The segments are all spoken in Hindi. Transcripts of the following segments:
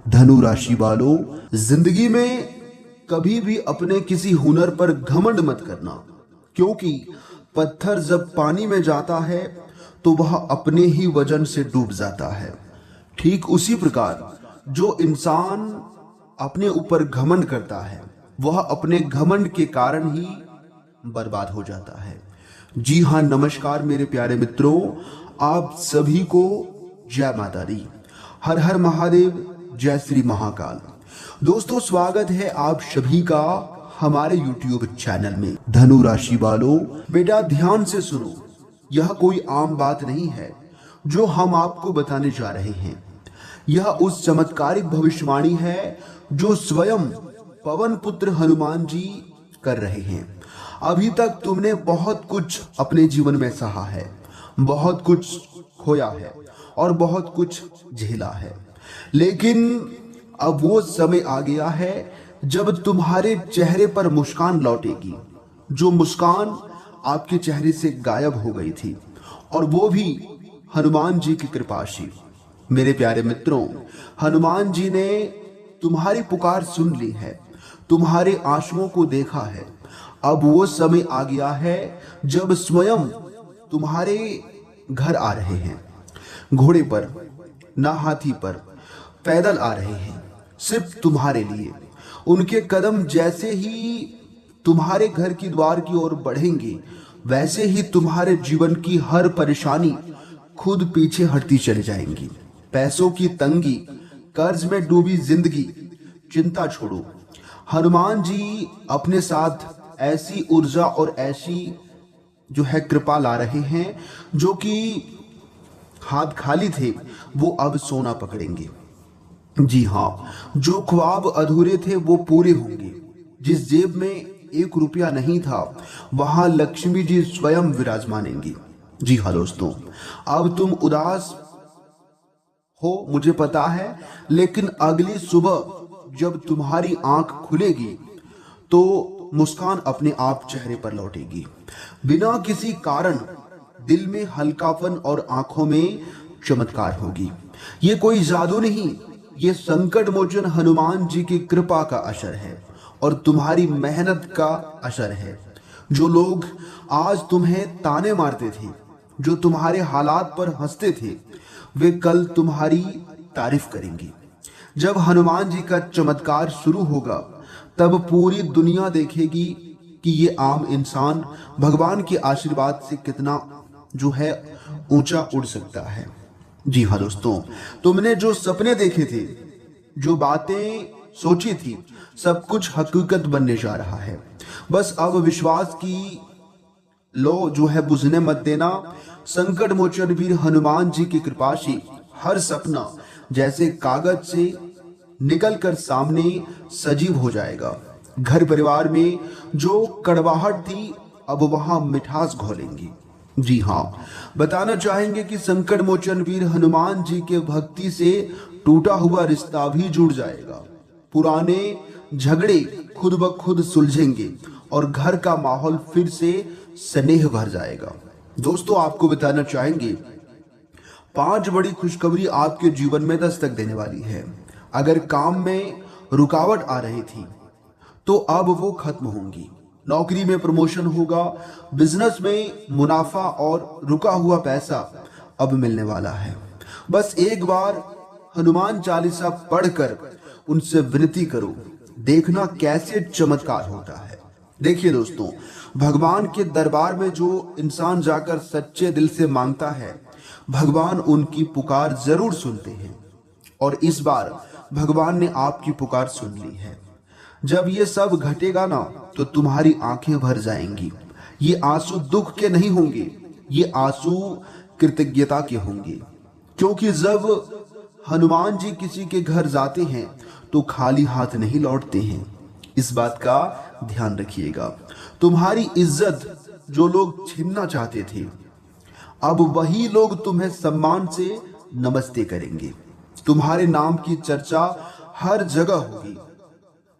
धनु राशि वालों, जिंदगी में कभी भी अपने किसी हुनर पर घमंड मत करना, क्योंकि पत्थर जब पानी में जाता है तो वह अपने ही वजन से डूब जाता है। ठीक उसी प्रकार जो इंसान अपने ऊपर घमंड करता है वह अपने घमंड के कारण ही बर्बाद हो जाता है। जी हाँ, नमस्कार मेरे प्यारे मित्रों, आप सभी को जय माता दी, हर हर महादेव, जय श्री महाकाल। दोस्तों, स्वागत है आप सभी का हमारे YouTube चैनल में। धनु राशि वालों, बेटा ध्यान से सुनो, यह कोई आम बात नहीं है जो हम आपको बताने जा रहे हैं। यह उस चमत्कारिक भविष्यवाणी है जो स्वयं पवन पुत्र हनुमान जी कर रहे हैं। अभी तक तुमने बहुत कुछ अपने जीवन में सहा है, बहुत कुछ खोया है और बहुत कुछ झेला है, लेकिन अब वो समय आ गया है जब तुम्हारे चेहरे पर मुस्कान लौटेगी, जो मुस्कान आपके चेहरे से गायब हो गई थी, और वो भी हनुमान जी की कृपा से। मेरे प्यारे मित्रों, हनुमान जी ने तुम्हारी पुकार सुन ली है, तुम्हारे आंसुओं को देखा है। अब वो समय आ गया है जब स्वयं तुम्हारे घर आ रहे हैं, घोड़े पर, ना हाथी पर, पैदल आ रहे हैं, सिर्फ तुम्हारे लिए। उनके कदम जैसे ही तुम्हारे घर की द्वार की ओर बढ़ेंगे, वैसे ही तुम्हारे जीवन की हर परेशानी खुद पीछे हटती चली जाएंगी। पैसों की तंगी, कर्ज में डूबी जिंदगी, चिंता छोड़ो। हनुमान जी अपने साथ ऐसी ऊर्जा और ऐसी जो है कृपा ला रहे हैं, जो कि हाथ खाली थे वो अब सोना पकड़ेंगे। जी हाँ, जो ख्वाब अधूरे थे वो पूरे होंगे। जिस जेब में 1 रुपया नहीं था, वहां लक्ष्मी जी स्वयं विराजमानेंगी। जी हाँ दोस्तों, अब तुम उदास हो मुझे पता है, लेकिन अगली सुबह जब तुम्हारी आंख खुलेगी तो मुस्कान अपने आप चेहरे पर लौटेगी। बिना किसी कारण दिल में हल्कापन और आंखों में चमत्कार होगी। ये कोई जादू नहीं, ये संकट मोचन हनुमान जी की कृपा का असर है और तुम्हारी मेहनत का असर है। जो लोग आज तुम्हें ताने मारते थे, जो तुम्हारे हालात पर हंसते थे, वे कल तुम्हारी तारीफ करेंगे। जब हनुमान जी का चमत्कार शुरू होगा, तब पूरी दुनिया देखेगी कि ये आम इंसान भगवान के आशीर्वाद से कितना जो है ऊंचा उड़ सकता है। जी हाँ दोस्तों, तुमने जो सपने देखे थे, जो बातें सोची थी, सब कुछ हकीकत बनने जा रहा है। बस अब विश्वास की लो जो है बुझने मत देना। संकट मोचन वीर हनुमान जी की कृपा से हर सपना जैसे कागज से निकलकर सामने सजीव हो जाएगा। घर परिवार में जो कड़वाहट थी, अब वहां मिठास घोलेंगी। जी हाँ, बताना चाहेंगे कि संकट मोचन वीर हनुमान जी के भक्ति से टूटा हुआ रिश्ता भी जुड़ जाएगा। पुराने झगड़े खुद ब खुद सुलझेंगे और घर का माहौल फिर से स्नेह भर जाएगा। दोस्तों, आपको बताना चाहेंगे 5 बड़ी खुशखबरी आपके जीवन में दस्तक देने वाली है। अगर काम में रुकावट आ रही थी तो अब वो खत्म होंगी। नौकरी में प्रमोशन होगा, बिजनेस में मुनाफा और रुका हुआ पैसा अब मिलने वाला है। बस एक बार हनुमान चालीसा पढ़कर उनसे विनती करो, देखना कैसे चमत्कार होता है। देखिए दोस्तों, भगवान के दरबार में जो इंसान जाकर सच्चे दिल से मांगता है, भगवान उनकी पुकार जरूर सुनते हैं। और इस बार भगवान ने आपकी पुकार सुन ली है। जब ये सब घटेगा ना, तो तुम्हारी आंखें भर जाएंगी। ये आंसू दुख के नहीं होंगे, ये आंसू कृतज्ञता के होंगे। क्योंकि जब हनुमान जी किसी के घर जाते हैं तो खाली हाथ नहीं लौटते हैं। इस बात का ध्यान रखिएगा। तुम्हारी इज्जत जो लोग छीनना चाहते थे, अब वही लोग तुम्हें सम्मान से नमस्ते करेंगे। तुम्हारे नाम की चर्चा हर जगह होगी।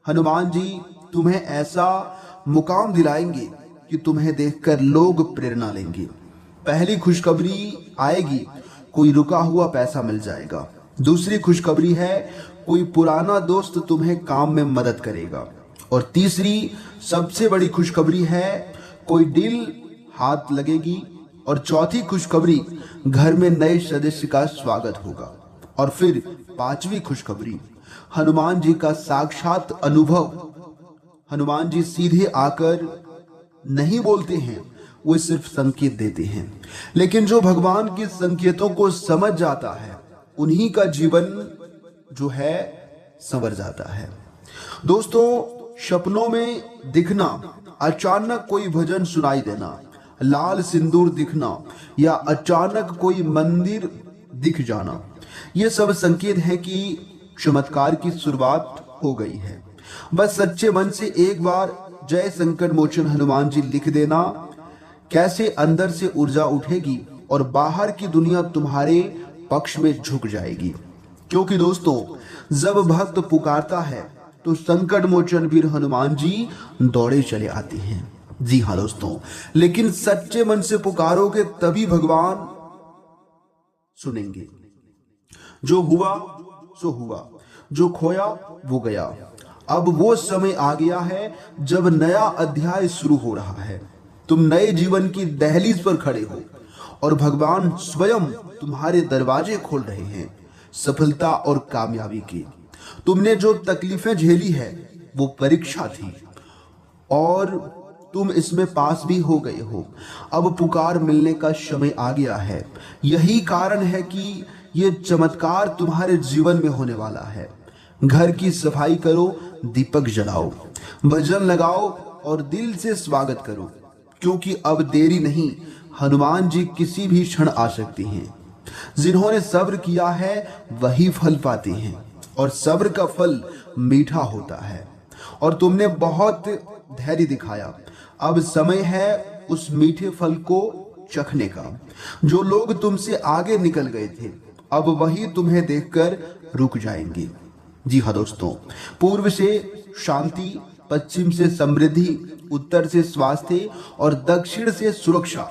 हनुमान जी तुम्हें ऐसा मुकाम दिलाएंगे कि तुम्हें देखकर लोग प्रेरणा लेंगे। पहली खुशखबरी आएगी, कोई रुका हुआ पैसा मिल जाएगा। दूसरी खुशखबरी है, कोई पुराना दोस्त तुम्हें काम में मदद करेगा। और तीसरी सबसे बड़ी खुशखबरी है, कोई डील हाथ लगेगी। और चौथी खुशखबरी, घर में नए सदस्य का स्वागत होगा। और फिर पांचवी खुशखबरी, हनुमान जी का साक्षात अनुभव। हनुमान जी सीधे आकर नहीं बोलते हैं, वो सिर्फ संकेत देते हैं। लेकिन जो भगवान के संकेतों को समझ जाता है, उन्हीं का जीवन जो है संवर जाता है। दोस्तों, सपनों में दिखना, अचानक कोई भजन सुनाई देना, लाल सिंदूर दिखना या अचानक कोई मंदिर दिख जाना, ये सब संकेत है कि चमत्कार की शुरुआत हो गई है। बस सच्चे मन से एक बार जय संकट मोचन हनुमान जी लिख देना, कैसे अंदर से ऊर्जा उठेगी और बाहर की दुनिया तुम्हारे पक्ष में झुक जाएगी। क्योंकि दोस्तों, जब भक्त पुकारता है तो संकट मोचन वीर हनुमान जी दौड़े चले आते हैं। जी हाँ दोस्तों, लेकिन सच्चे मन से पुकारोगे तभी भगवान सुनेंगे। जो हुआ सो हुआ, जो खोया वो गया। अब वो समय आ गया है जब नया अध्याय शुरू हो रहा है। तुम नए जीवन की दहलीज पर खड़े हो और भगवान स्वयं तुम्हारे दरवाजे खोल रहे हैं सफलता और कामयाबी की। तुमने जो तकलीफें झेली है वो परीक्षा थी और तुम इसमें पास भी हो गए हो। अब पुकार मिलने का समय आ गया है। यही कारण है कि ये चमत्कार तुम्हारे जीवन में होने वाला है। घर की सफाई करो, दीपक जलाओ, भजन लगाओ और दिल से स्वागत करो, क्योंकि अब देरी नहीं, हनुमान जी किसी भी क्षण आ सकती हैं। जिन्होंने सब्र किया है वही फल पाते हैं और सब्र का फल मीठा होता है। और तुमने बहुत धैर्य दिखाया, अब समय है उस मीठे फल को चखने का। जो लोग तुमसे आगे निकल गए थे, अब वही तुम्हें देखकर रुक जाएंगे। जी हाँ दोस्तों, पूर्व से शांति, पश्चिम से समृद्धि, उत्तर से स्वास्थ्य और दक्षिण से सुरक्षा,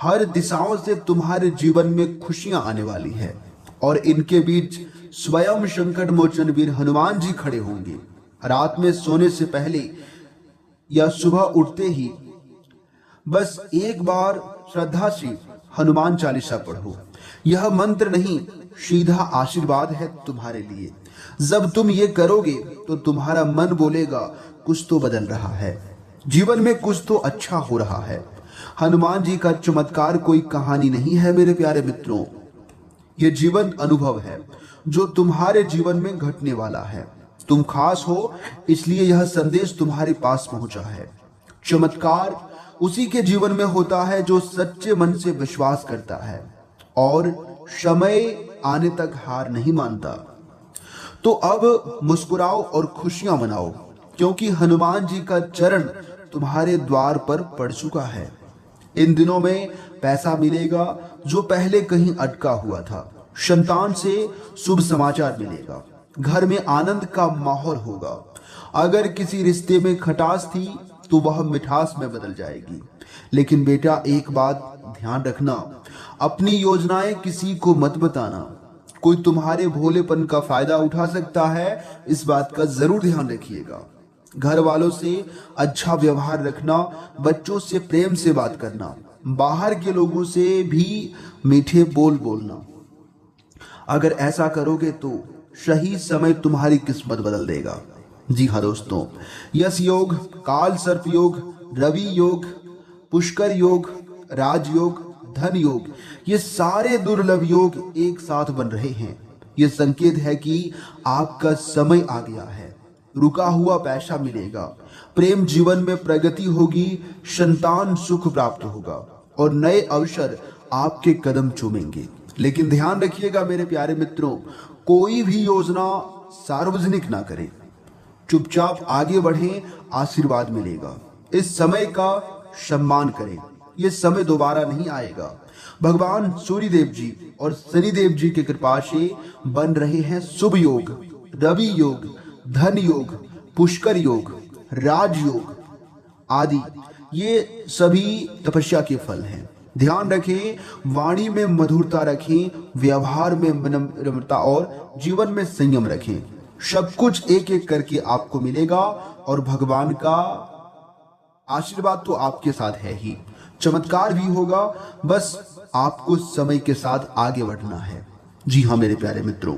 हर दिशाओं से तुम्हारे जीवन में खुशियां आने वाली है। और इनके बीच स्वयं संकट मोचन वीर हनुमान जी खड़े होंगे। रात में सोने से पहले या सुबह उठते ही बस एक बार श्रद्धा से हनुमान चालीसा पढ़ो। यह मंत्र नहीं, सीधा आशीर्वाद है तुम्हारे लिए। जब तुम ये करोगे तो तुम्हारा मन बोलेगा कुछ तो बदल रहा है, जीवन में कुछ तो अच्छा हो रहा है। हनुमान जी का चमत्कार कोई कहानी नहीं है मेरे प्यारे मित्रों, ये जीवन अनुभव है जो तुम्हारे जीवन में घटने वाला है। तुम खास हो इसलिए यह संदेश तुम्हारे पास पहुंचा है। चमत्कार उसी के जीवन में होता है जो सच्चे मन से विश्वास करता है और समय आने तक हार नहीं मानता। तो अब मुस्कुराओ और खुशियां मनाओ, क्योंकि हनुमान जी का चरण तुम्हारे द्वार पर पड़ चुका है। इन दिनों में पैसा मिलेगा जो पहले कहीं अटका हुआ था, संतान से शुभ समाचार मिलेगा, घर में आनंद का माहौल होगा। अगर किसी रिश्ते में खटास थी तो वह मिठास में बदल जाएगी। लेकिन बेटा, एक बात ध्यान रखना, अपनी योजनाएं किसी को मत बताना। कोई तुम्हारे भोलेपन का फायदा उठा सकता है, इस बात का जरूर ध्यान रखिएगा। घर वालों से अच्छा व्यवहार रखना, बच्चों से प्रेम से बात करना, बाहर के लोगों से भी मीठे बोल बोलना। अगर ऐसा करोगे तो सही समय तुम्हारी किस्मत बदल देगा। जी हाँ दोस्तों, यश योग, काल सर्प योग, रवि योग, पुष्कर योग, राजयोग, धन योग, ये सारे दुर्लभ योग एक साथ बन रहे हैं। ये संकेत है कि आपका समय आ गया है। रुका हुआ पैसा मिलेगा, प्रेम जीवन में प्रगति होगी, संतान सुख प्राप्त होगा और नए अवसर आपके कदम चूमेंगे। लेकिन ध्यान रखिएगा मेरे प्यारे मित्रों, कोई भी योजना सार्वजनिक ना करें, चुपचाप आगे बढ़ें, आशीर्वाद मिलेगा। इस समय का सम्मान करें, ये समय दोबारा नहीं आएगा। भगवान सूर्य देव जी और शनि देव जी की कृपा से बन रहे हैं शुभ योग, रवि योग, धन योग, पुष्कर योग, राजयोग आदि। ये सभी तपस्या के फल हैं। ध्यान रखें, वाणी में मधुरता रखें, व्यवहार में विनम्रता और जीवन में संयम रखें। सब कुछ एक एक करके आपको मिलेगा और भगवान का आशीर्वाद तो आपके साथ है ही, चमत्कार भी होगा। बस आपको समय के साथ आगे बढ़ना है। जी हाँ मेरे प्यारे मित्रों,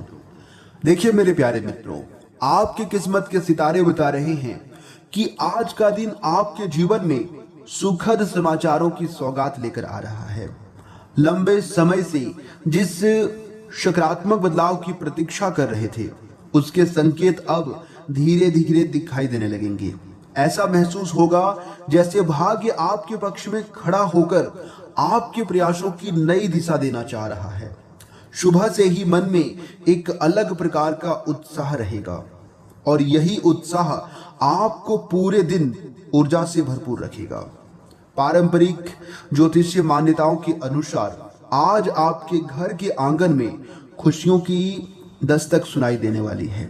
देखिए मेरे प्यारे मित्रों, आपकी किस्मत के सितारे बता रहे हैं कि आज का दिन आपके जीवन में सुखद समाचारों की सौगात लेकर आ रहा है। लंबे समय से जिस सकारात्मक बदलाव की प्रतीक्षा कर रहे थे, उसके संकेत अब धीरे धीरे दिखाई देने लगेंगे। ऐसा महसूस होगा जैसे भाग्य आपके पक्ष में खड़ा होकर आपके प्रयासों की नई दिशा देना चाह रहा है। सुबह से ही मन में एक अलग प्रकार का उत्साह रहेगा और यही उत्साह आपको पूरे दिन ऊर्जा से भरपूर रखेगा। पारंपरिक ज्योतिषीय मान्यताओं के अनुसार आज आपके घर के आंगन में खुशियों की दस्तक सुनाई देने वाली है।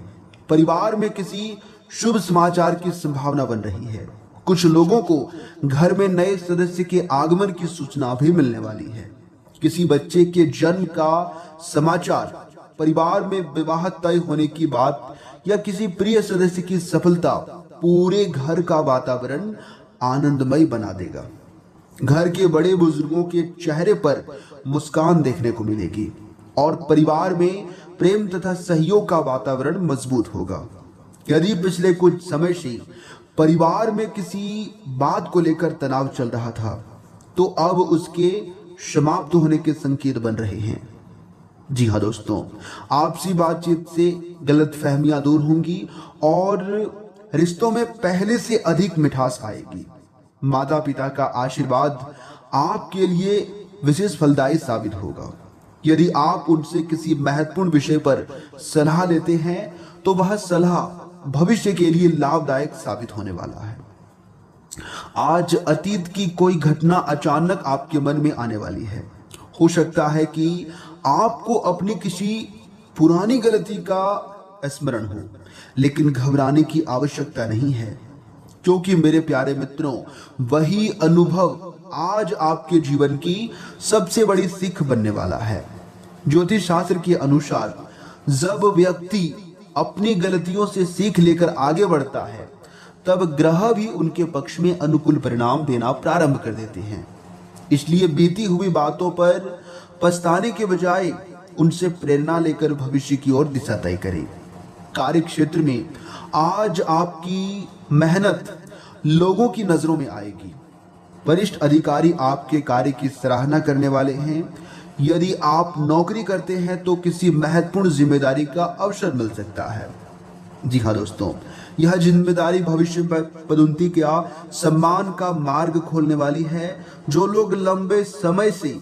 परिवार में किसी शुभ समाचार की संभावना बन रही है। कुछ लोगों को घर में नए सदस्य के आगमन की सूचना भी मिलने वाली है। किसी बच्चे के जन्म का समाचार, परिवार में विवाह तय होने की बात या किसी प्रिय सदस्य की सफलता पूरे घर का वातावरण आनंदमय बना देगा। घर के बड़े बुजुर्गों के चेहरे पर मुस्कान देखने को मिलेगी और परिवार में प्रेम तथा सहयोग का वातावरण मजबूत होगा। यदि पिछले कुछ समय से परिवार में किसी बात को लेकर तनाव चल रहा था, तो अब उसके समाप्त होने के संकेत बन रहे हैं। जी हाँ दोस्तों, आपसी बातचीत से गलतफहमियां दूर होंगी और रिश्तों में पहले से अधिक मिठास आएगी। माता पिता का आशीर्वाद आपके लिए विशेष फलदायी साबित होगा। यदि आप उनसे किसी महत्वपूर्ण विषय पर सलाह लेते हैं तो वह सलाह भविष्य के लिए लाभदायक साबित होने वाला है। आज अतीत की कोई घटना अचानक आपके मन में आने वाली है। हो सकता है कि आपको अपनी किसी पुरानी गलती का स्मरण हो, लेकिन घबराने की आवश्यकता नहीं है, क्योंकि मेरे प्यारे मित्रों, वही अनुभव आज आपके जीवन की सबसे बड़ी सीख बनने वाला है। ज्योतिष शास्त्र के अनुसार जब व्यक्ति अपनी गलतियों से सीख लेकर आगे बढ़ता है, तब ग्रह भी उनके पक्ष में अनुकूल परिणाम देना प्रारंभ कर देते हैं। इसलिए बीती हुई बातों पर पछताने के बजाय उनसे प्रेरणा लेकर भविष्य की ओर दिशा तय करें। कार्य क्षेत्र में आज आपकी मेहनत लोगों की नजरों में आएगी। वरिष्ठ अधिकारी आपके कार्य की सराहना करने वाले हैं। यदि आप नौकरी करते हैं तो किसी महत्वपूर्ण जिम्मेदारी का अवसर मिल सकता है। जी हाँ दोस्तों, यह जिम्मेदारी भविष्य में पदोन्नति का सम्मान का मार्ग खोलने वाली है। जो लोग लंबे समय से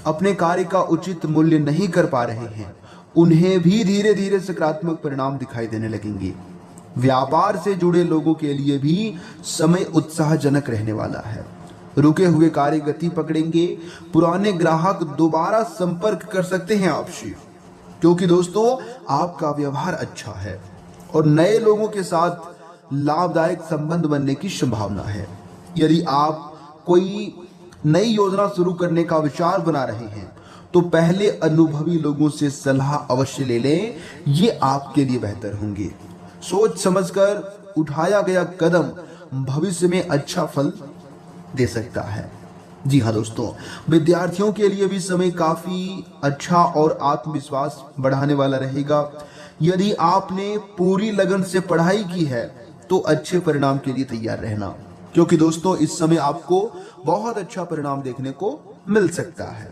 अपने कार्य का उचित मूल्य नहीं कर पा रहे हैं, उन्हें भी धीरे धीरे सकारात्मक परिणाम दिखाई देने लगेंगे। व्यापार से जुड़े लोगों के लिए भी समय उत्साहजनक रहने वाला है। रुके हुए कार्य गति पकड़ेंगे। पुराने ग्राहक दोबारा संपर्क कर सकते हैं आपसे, क्योंकि दोस्तों आपका व्यवहार अच्छा है और नए लोगों के साथ लाभदायक संबंध बनने की संभावना है। यदि आप कोई नई योजना शुरू करने का विचार बना रहे हैं, तो पहले अनुभवी लोगों से सलाह अवश्य ले लें। ये आपके लिए बेहतर होंगे। सोच समझकर उठाया गया कदम भविष्य में अच्छा फल दे सकता है। जी हाँ दोस्तों, विद्यार्थियों के लिए भी समय काफी अच्छा और आत्मविश्वास बढ़ाने वाला रहेगा। यदि आपने पूरी लगन से पढ़ाई की है तो अच्छे परिणाम के लिए तैयार रहना, क्योंकि दोस्तों इस समय आपको बहुत अच्छा परिणाम देखने को मिल सकता है।